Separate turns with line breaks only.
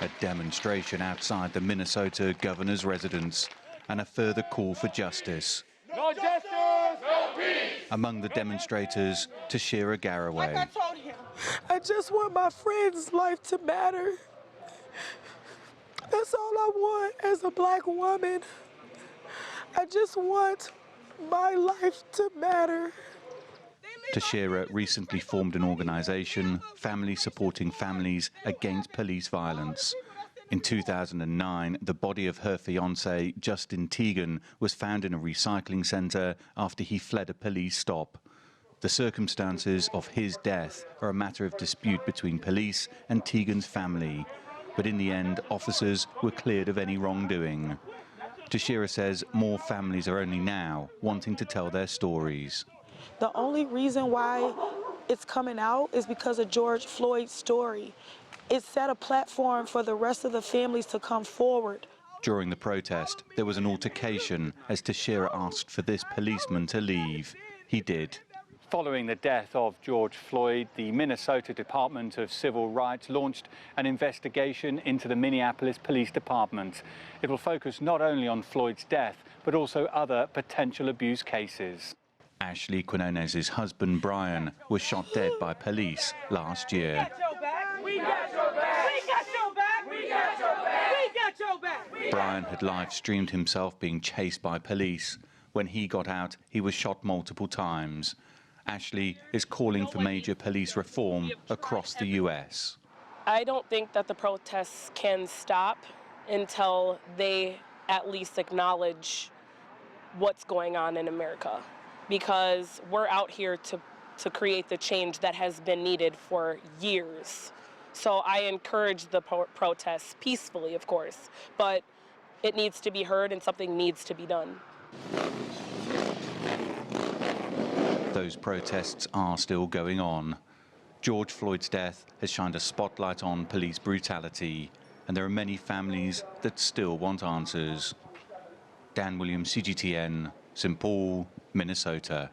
A demonstration outside the Minnesota governor's residence and a further call for justice.
No justice, no peace.
Among the demonstrators, Tashira Garraway.
Like I told him, I just want my friend's life to matter. That's all I want as a black woman. I just want my life to matter.
Tashira recently formed an organization, Families Supporting Families Against Police Violence. In 2009, the body of her fiancé, Justin Teagan, was found in a recycling center after he fled a police stop. The circumstances of his death are a matter of dispute between police and Teagan's family. But in the end, officers were cleared of any wrongdoing. Tashira says more families are only now wanting to tell their stories.
The only reason why it's coming out is because of George Floyd's story. It set a platform for the rest of the families to come forward.
During the protest, there was an altercation as Tashira asked for this policeman to leave. He did.
Following the death of George Floyd, the Minnesota Department of Civil Rights launched an investigation into the Minneapolis Police Department. It will focus not only on Floyd's death, but also other potential abuse cases.
Ashley Quinonez's husband, Brian, was shot dead by police last year.
We got your back. We got your back. We got your back. We got your back.
Brian had live-streamed himself being chased by police. When he got out, he was shot multiple times. Ashley is calling for major police reform across the U.S.
I don't think that the protests can stop until they at least acknowledge what's going on in America, because we're out here to create the change that has been needed for years. So I encourage the protests peacefully, of course, but it needs to be heard and something needs to be done.
Those protests are still going on. George Floyd's death has shined a spotlight on police brutality, and there are many families that still want answers. Dan Williams, CGTN, St. Paul, Minnesota.